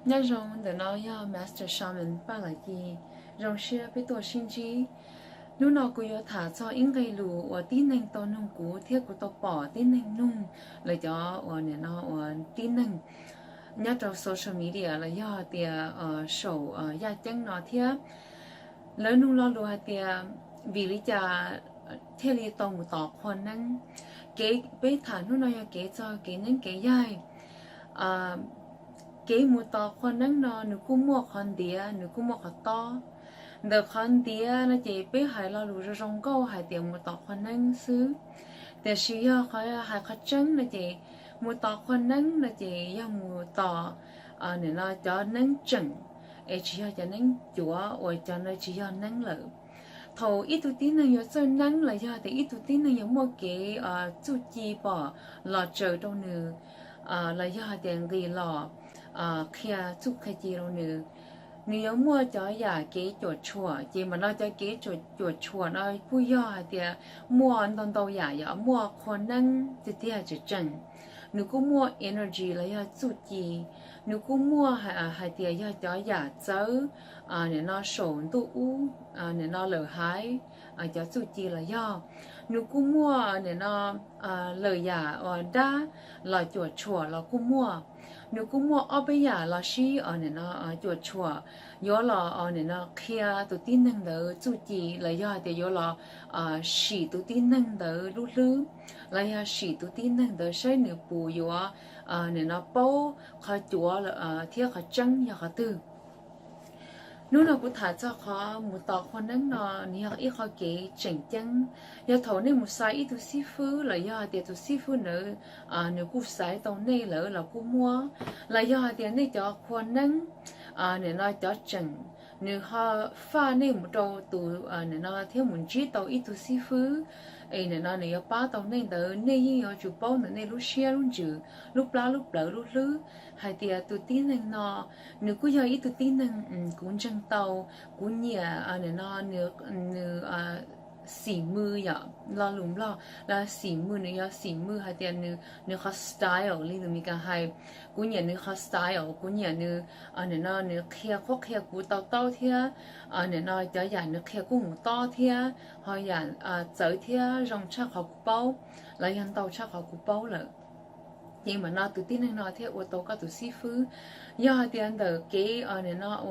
nhớ rong để nó ya master shaman ba lại gì rong xia biết tổ sinh trí lúc nào cũng có thả cho những cái lù và tin năng to nung cũ thiết của tôi bỏ tin năng nung lại cho và này nó tin năng nhớ trong social media là do tiền sổ gia chân nó thiết lớn nung lo lùa tiền vì lý do thiết lý tông một tọt khoan năng cái bé thả lúc nào cái cho cái năng cái dài cái một tọt khoan năng nó nếu cũng mua khoan đĩa nếu cũng mua khoan to được khoan đĩa nó chỉ bé hai lo lùa rong câu hai tiền một tọt khoan năng xứแต่ชียเขาหายเขาจังนะเจมัวต่อคนนั้นนะเจยังมัวต่อเนี่ยเราจะนั่งจังชียจะนั่งจั่วโอ้ยจะนั่งชียนั่งเลยถออีตัวที่นั่งยังจะนั่งเลยจ้ะแต่อีตัวที่นั่งยังมัวเก๋จุดจีบ่หล่อเจอตรงนึงเลยจ้ะแต่งกีหล่อเคลียจุดขจีตรงนึงnếu mua cho nhà kế chuột chùa chỉ mà nó cho kế chuột chùa nó vui ya thì mua ăn đâu ya mua khoan năng thì chỉ chân nếu cũng mua energy là ya chút gì nếu cũng mua hay thì ya cho nhà cháu để nó sổn tu để nó lỡ hái cho chút gì là ya nếu cũng mua để nó lỡ ya đa là chuột chùa là cũng mua nếu cũng mua ở bây giờ là xí để nó chuột chùa nhớ là nên nó kia tụi tin năng đỡ chú chỉ là do thì nhớ là xì tụi tin năng đỡ lúc lư là do xì tụi tin năng đỡ sai nửa bù nhớ nên nó bao khai chúa là thiết khai trắng và khai tư nếu nào cũng thả cho khó một tàu khoan năng nó nhiều ít khó kế chỉnh chân giờ thầu nên một sai ít tụi sư phụ là do thì tụi sư phụ nữa nếu cũng sai tàu này là cũng mua là do thì này cho khoan năng nên nó cho chừng nếu họ pha nên một đầu tụ nên nó thiếu một chút tàu ít tụi sư phụ nên nó nếu ba tàu nên đỡ nên như chụp bao nên lúc xe lúc chữ lúc lá lúc lỡ lúc lứ hay thì tụi tin nên nó nếu cứ giờ ít tụi tin nên cũng chân tàu cũng nhà nên nó nếu xỉ mưa ya lo lùm lo là xỉ mưa nữa xỉ mưa hay thì nếu khó style lý do mình cái hay cũng nhà nếu khó style cũng nhà nếu nó nếu kia khó kia cũng tao thế nên nó cho nhà nếu kia cũng to thế họ nhà tới thế rong chắc họ cũng bao là hiện tàu chắc họ cũng bao rồi nhưng mà nó tự tin nên nó thế ô tô có tự sư phụ do thì anh đỡ cái nên nó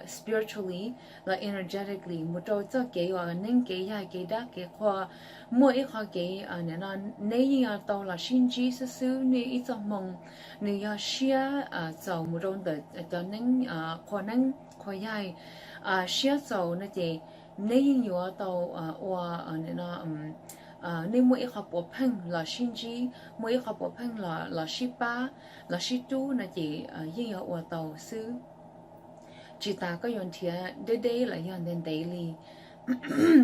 spiritually là energetically một trâu cho cái nên cái hay cái đó cái khoa mỗi ít khoa cái nên nó nếu như tàu là sinh trí sư sư nếu ít trong mong nếu như share giàu một trâu đỡ cho nên khoa năng khoa dài share giàu nó chỉ nếu như tàu nên nó nên mỗi học bộ phận là sinh trí mỗi học bộ phận là shippa là shitu là chỉ riêng ở tàu sư chỉ ta có yon thiệt day là yon đến daily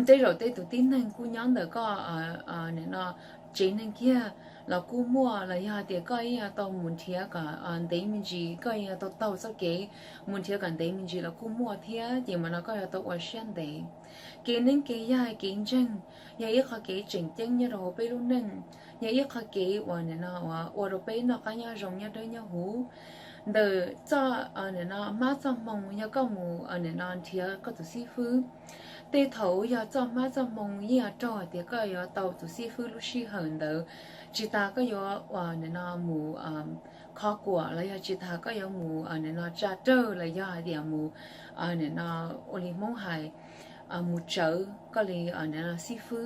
tới rồi tới tụi tin nên cô nhóm được có nên nó chỉ nên kia là cô mua là ya thì coi tàu muốn thiệt cả đấy mình chỉ coi tàu sao cái muốn thiệt cả đấy mình chỉ là cô mua thiệt chỉ mà nó coi tàu ở trên đấy cái nên cái ya cái chân ya ít khó cái chỉnh chân như rồi bây luôn nên ya ít khó cái nên nó rồi bây nó cái nhà rồng nhà đấy nhà hú đời cho nên nó mát cho mông nhà có mù nên nó thiệt có tụi sư phụ tê thấu giờ cho mát cho mông nhà trò thì có tàu tụi sư phụ lúc xí hơn đỡ chỉ ta có nên nó mù khó của là do chỉ ta có mù nên nó cha trơ là do địa mù nên nó oli mông hài một chợ có lẽ nên là sư phụ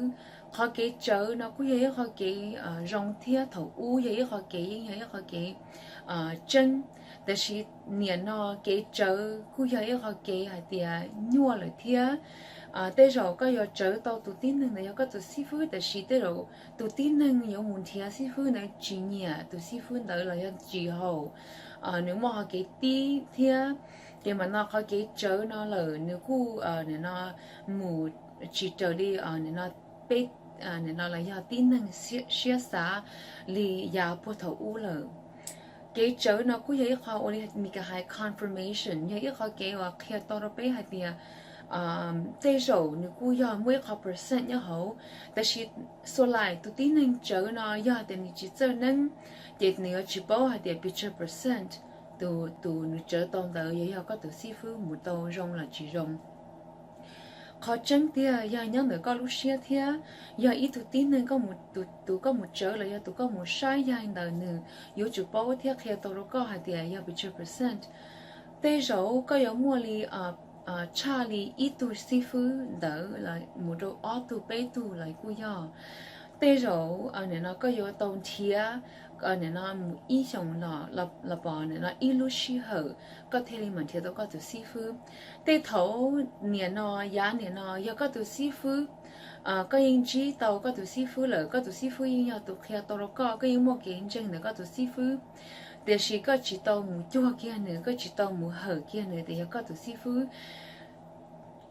họ cái chợ nó cũng vậy họ cái rong thia thầu u vậy họ cái chânแต่是年咯幾早，佢有一個幾係啲mua嚟聽，tới rồi có有trở tàu tụi tin năng này có tụi sư phụแต่是tới rồi tụi tin năng有muốn聽sư phụ này chỉ nhà tụi sư phụ đó là有chỉ hậu, nếu mà họ cái tí聽thì mà nó có cái trở nó là nếu cứ nếu nó mù chỉ trở đi nếu nó biết nếu nó là do tin năng xia xả li ya po thầu u là cái chỗ nó cũng vậy họ ôi mình cái hai confirmation như họ cái khi tao nó bé hay thì tới rồi nếu cũng do mỗi họ percent như hậuแต่是số lại tụi tin nên chỗ nó do thì mình chỉ cho nên thì nếu chỉ bảo hay thì 100% tụ nữ trở tông tờ giờ có tụ si phứ một tàu rong là chỉ rong khó chân thì giờ nhớ nữa có lúc xưa thì giờ ít tụ tin nên có một tụ có một trở là giờ tụ có một sai giờ anh đời nữa yếu chủ bảo thì khi tàu nó có hai thì giờ bị 10%. Tây rồi có yếu mua li cha li ít tụ si phứ đỡ là một đồ ở tụ bé tụ lại cú giờ tây rồi nên nó có yếu tàu thia nên nó một ý xong là bỏ nên nó ít lúc xí hở có thể là mình thì đâu có tụ si phứ tây thấu nên nó giá nên nó giờ có tụ si phứ có những chỉ tàu có tụ si phứ lỡ có tụ si phứ nhưng mà tụ khi tàu nó có những mua kiện chân nữa có tụ si phứ để chỉ có chỉ tàu một chua kia nữa có chỉ tàu một hở kia nữa thì có tụ si phứ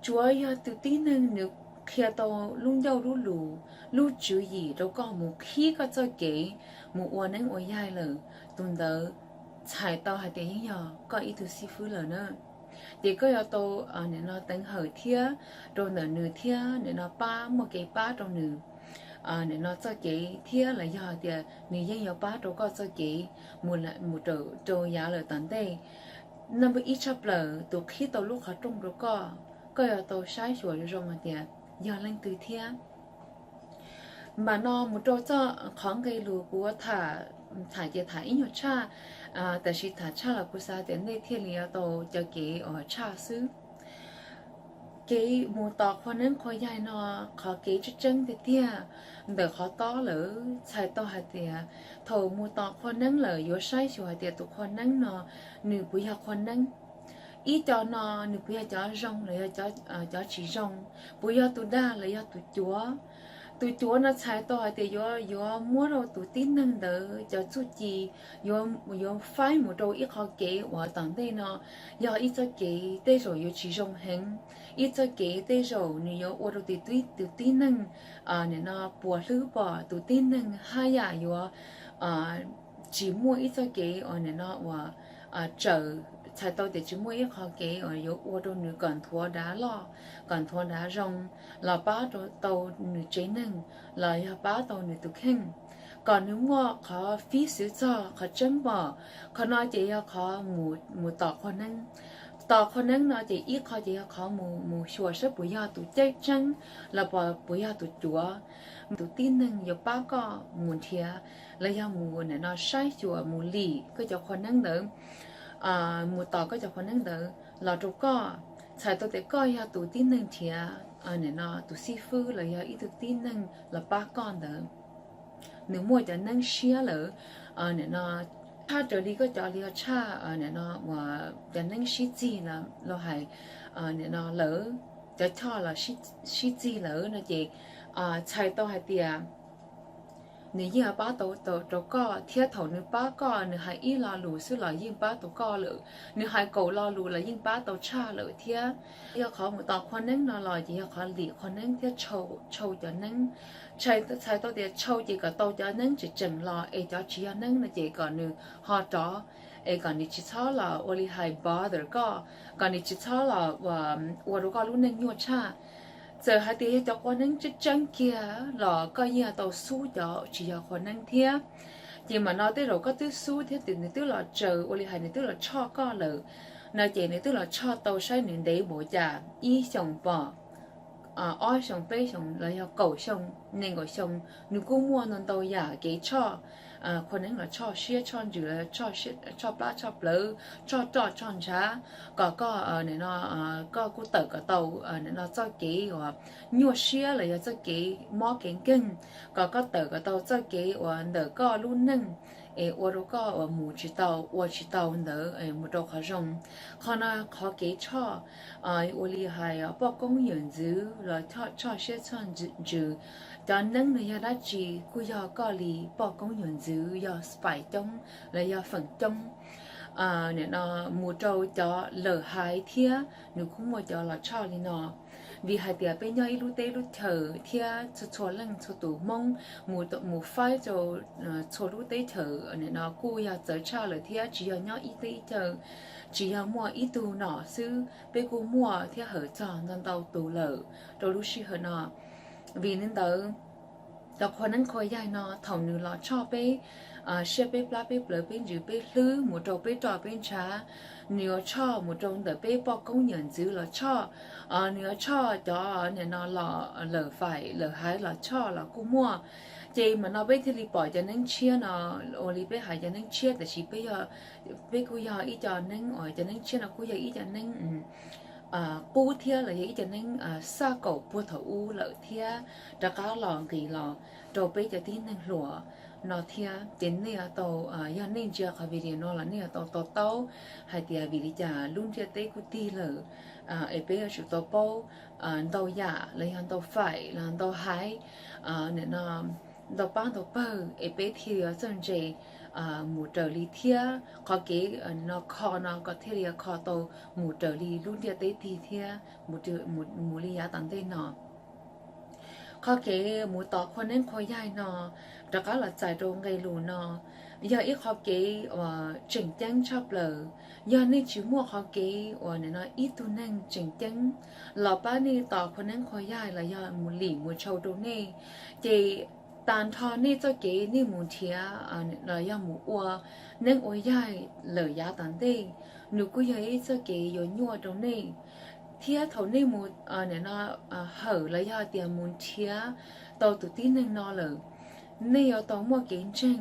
chúa giờ tụ tin nên được khi tàu luôn dâu luôn lù luôn chữ gì đâu có một khi có cho kỹ một uốn nắng uốn dài lờ tuần đó chạy tàu hay tiền nhỏ có ít thứ si phứ lờ nữa thì có giờ tàu nên nó tăng hở thia rồi nửa thia nên nó ba một cái ba trong nửa nên nó cho kỹ thia là giờ thì nửa dân nhỏ ba đâu có cho kỹ một trâu giá lờ tận đây năm bữa ít chấp lờ từ khi tàu lúc họ trong đâu có giờ tàu sai rồi rồi mà thì giờ lên từ thia mà nó một chỗ cho khoảng cái lúa của thả ít nhiều chaแต่是thả cha là của sao đến đây thiên lý tàu cho cái ở cha xứ cái mùa tọt khoan nên khoai dài nó khó cái chút chân thì tia để khó to lỡ xài to hạt thì thầu mùa tọt khoan nên lỡ yếu sai rồi thì tụ khoan nên nó nửa buổi học khoan nên ý cho nó nửa buổi cho rong lấy cho chỉ rong buổi học tụ đa lấy tụ chúa nó sai to thì yo mua đâu tụ tin năng đỡ cho chút gì yo phái một đâu ít họ kể và tận đây nó yo ít cho kể đây rồi yo chỉ rong hình ít cho kể đây rồi nếu yo ở đâu thì tụ tin năng nên nó bỏ lỡ bỏ tụ tin năng hai ya yo chỉ mua ít cho kể nên nó và chờ sai to thì chỉ mua ít họ kể yo ở đâu nữa còn thua đá rong là bá tàu nửa chế năng là bá tàu nửa tụ khinh còn nếu mà có phí sử cho có chân bỏ có nói chỉ có một tỏ khoan năng nó chỉ ít có một số sức bùi giờ tụ chơi chân là bỏ bùi giờ tụ chúa tụ tin năng giờ bá có một thia là giờ một này nó sai chùa một lì có cho khoan năng đỡ một tỏ có cho khoan năng đỡ là chỗ có sai tôi để coi ya tụ tin năng thia nên nó tụ si phư là ya ít tụ tin năng là ba con đó nếu mua cho năng xia lỡ nên nó cha trở đi có cho đi cha nên nó mà cho năng xí gì là hay nên nó lỡ cho là xí gì lỡ nó chỉ sai tôi hay tiệt nếu như ba tổ co thiết thầu nếu ba co nếu hai y lo lù sư là yên ba tổ co lử nếu hai cầu lo lù là yên ba tổ cha lử thiết giờ khó một tàu khoan nén nó lòi chỉ khó lì khoan nén thiết châu cho nén chạy tôi thì châu chỉ có tàu cho nén chỉ chừng lo cho chỉ cho nén là chỉ còn nếu họ cho còn nếu chỉ cho là oli hai ba được còn nếu chỉ cho là và đồ co luôn nén nhua cha giờ hai tí cho con năng chất chân kia là coi như là tàu su cho chỉ là con năng thiê nhưng mà nói tới rồi có thứ su thế từ này tức là chờ ô li hai này tức là cho con lợ nói chuyện này tức là cho tàu sai nên để bộ già y sòng bò oi sòng bê sòng là cầu sòng nên gọi sòng nếu cũng mua non tàu giả cái choคนนั้นเราชอบเชี่ยชอบอยู่แล้วชอบปลาชอบเลือชอบจอดชอบช้าก็เนี่ยเนาะก็กูเติร์กเตาเนี่ยเนาะเจ้าเก๋ว่ายัวเชี่ยเลยเจ้าเก๋หม้อเก่งเก่งก็เติร์กเตาเจ้าเก๋ว่าเด็กก็รุ่นนึง我如果母知道我知道的母都可用可能可给错我厉害不公原则了错些错就cho nên là đã chỉ cô giờ có lì bỏ công nhận giữ giờ phải trong là giờ phần trong nên nó mua trâu cho lỡ hai thia nếu không mua cho là cho thì nó vì hai tiệt bên nhau lúc tết lúc thở thia cho lăng cho tủ mông mua phai cho lúc tết thở nên nó cô giờ tới cho là thia chỉ giờ nhau ít tết thở chỉ giờ mua ít tủ nọ xứ bên cô mua thia hở cho nên tàu tủ lỡ rồi lúc xí hở nọ vì nên tớ แต่คนนั้นคอยใหญ่นอเท่านึงเราชอบไปเชื่อไปปลาไปเปลือไปหรือไปลื้อหมูโตไปต่อไปช้าเนื้อชอบหมูตรงแต่ไปปอกกุ้งเหยินจื้อเราชอบเนื้อชอบจอเนี่ยนอหล่อเหลือไฟเหลือหายเราชอบเรากู้มั่วเจมันเอาไปที่รีปล่อยจะนั่งเชียร์นอโอลิไปหายจะนั่งเชียร์แต่ชีไปยอไปกูยออีจอนั่งอ๋อยจะนั่งเชียร์นะกูยออีจะนั่งcú thia là vậy cho nên sa cầu bùa thấu lợi thia đã có lò kỳ lò đầu bây giờ tin nên lụa nó thia đến này tàu do nên chưa có video nó là này tàu tàu tàu hay thì vì trả luôn thia tây cú ti lợ ở bây giờ tàu bao tàu giả lấy hàng tàu phải là tàu hai nên nó tàu ba tàu bờ ở bây thì chân chế một trở lý thia có cái nó kho nó có thể là kho tàu một trở lý luôn thia tới thì thia một lý giá tận tên nó có cái một tàuคนนั้นคอยใหญ่nóแล้วก็là chạy đồ ngày lù nó giờ ít có cái chỉnh trang chập lờ giờ nên chỉ mua có cái này nó ít tu năng chỉnh trang là ba này tàuคนนั้นคอยใหญ่là giờ một lì một châu đồ này thì tàn thọนี่เจ้าเก๋นี่หมูเทียเราย่าหมูอัวนั่งโอ้ยใหญ่เหลือยาตันเต้หนูก็ยังเจ้าเก๋ยยัวตรงนี้เทียเท่านี้หมูเนี่ยเนาะเหอแล้วย่าเตียหมูเทียตัวตุตีนึงนอเลยนี่เอาตัวมัวเก่งจัง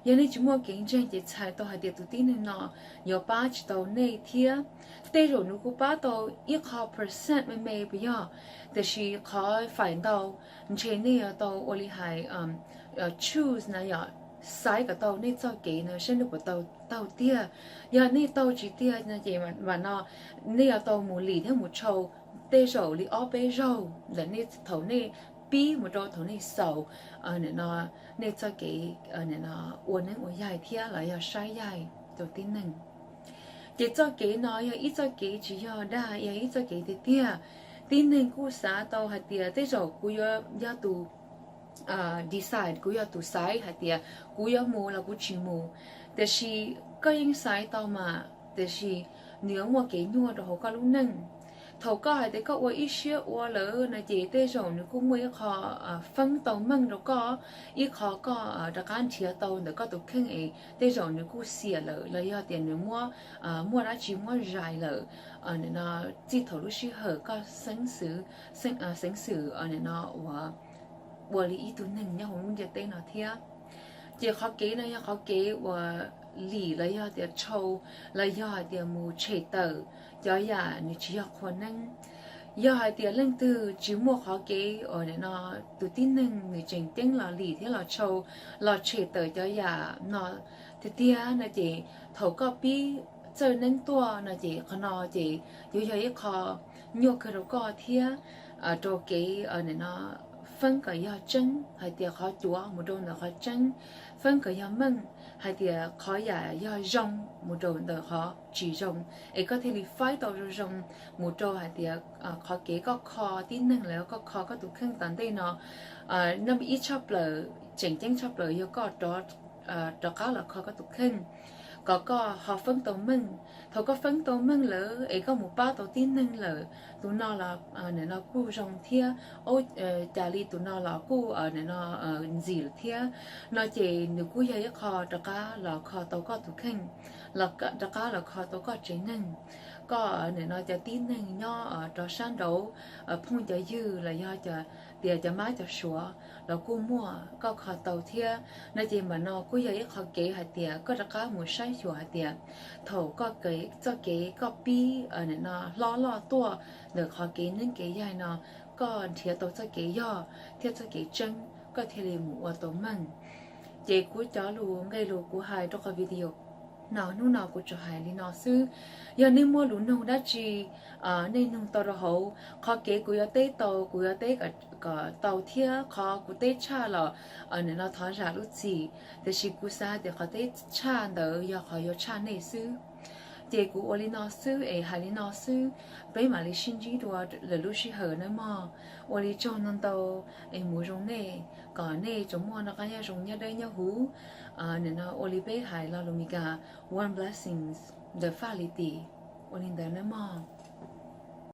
ยังนี่จุมัวเก่งจังจะใช้ตัวหาเดียตุตีนึงนอยาป้าจะตัวนี่เทียเต้หนูกูป้าตัว1% ไม่ไปย่อแต่ชีขอฝ่ายตัวเช่นนี่ตัวโอลิไฮchoose นะอย่าใส่กับตัวนี่เจ้าเก๋นะเช่นดูกับตัวเตี้ยอย่านี่ตัวจีเตี้ยนะเจมันเนาะนี่ตัวหมูหลีที่หมูโชว์เต้โชว์หรืออ้อเป้โชว์แต่นี่เท่านี้ปีหมูโตเท่านี้เสาเนี่ยเนาะนี่เจ้าเก๋เนี่ยเนาะอ้วนนั่งอ้วนใหญ่เที่ยหลายอย่าใช้ใหญ่ตัวที่หนึ่งchỉ cho cái nói ya ít cho cái chỉ ya đa ya ít cho cái thì tia tin nên cú xã tàu hạt tia tới rồi cú ya tu decide cú ya tu sai hạt tia cú ya mua là cú chỉ muaแต่是ก็ยังsai tàu mà แต่是nếu mà cái nhua đó họ có lúc nâng thầu có hay để có qua ít xíu qua lỡ là chỉ tới rồi nó cũng mới khó phân tàu măng rồi có ít khó có đặc án chia tàu để có tụ khen ấy tới rồi nó cũng xỉa lỡ là do tiền nó mua đã chỉ mua dài lỡ nên nó chỉ thầu lúc xíu hở có sáng sử nên nó và lý ý tụ nâng nhau không giờ tên nó thiệt chỉ khó kế này khó kế và lì là do tiền trâu là do tiền mù chế tờ do ya ni chỉ học khoa năng do hai tiền lên từ chỉ mua khó kế ở đây nó từ tin năng người trình tiếng là lì thế là trâu là chế tờ do ya nó thì tia là chỉ thầu copy chơi năng tua là chỉ khó nó chỉ dù khó nhiều cái đâu có thia ở chỗ kế ở đây nó phân cái do chân hay tiền khó chúa một đôi là khó chân phân cái do măng hay tiền khó giả do rong một đôi là khó chỉ rong ấy có thể là phải tàu rong một đôi hay tiền khó kế có khó tin năng là có khó có tụ khăn tận đây nó năm ít chắp lờ chỉnh chỉnh chắp lờ do có đó có là khó có tụ khăn có họ phân tàu măng thầu có phân tàu măng lỡ ấy có một ba tàu tin năng lỡ tụi nó là nên nó cu rong thia ôi trả li tụi nó là cu ở nên nó gì thia nó chỉ nếu cu dây kho đó cá là kho tàu có tụ khăn là đó cá là kho tàu có chế năng có nên nó cho tin năng nho ở đó san đấu phong cho dư là do cho tiền cho má cho sủa là cu mua có kho tàu thia nó chỉ mà nó cu dây kho kế hạt tiền có đó cá một sai sủa hạt tiền thầu có cái cho cái copy ở nên nó lo tua được họ kế nên kế dài nó có thiệt tổ cho kế do thiệt cho kế chân có thể là một ô tô măng chế của chó luôn gây lù của hai trong cái video nó của cho hai đi nó sư giờ nên mua lúa nông đã chi nên nông tàu hậu khó kế của tế tàu của tế cả tàu thiệt khó của tế cha là nên nó tháo ra lúc gì để chỉ của sa để khó tế cha đỡ giờ khó giờ cha này sư chế của ô nó sư ấy hai nó sư bây mà lấy sinh chỉ đùa là lúc sĩ hở nữa mà ô cho nó tàu ấy mua rong nè còn nè chúng mua nó cái nhà rong nhà đây nhà hú nên nó ô bây hai là luôn cả one blessings the quality ô đó nữa mà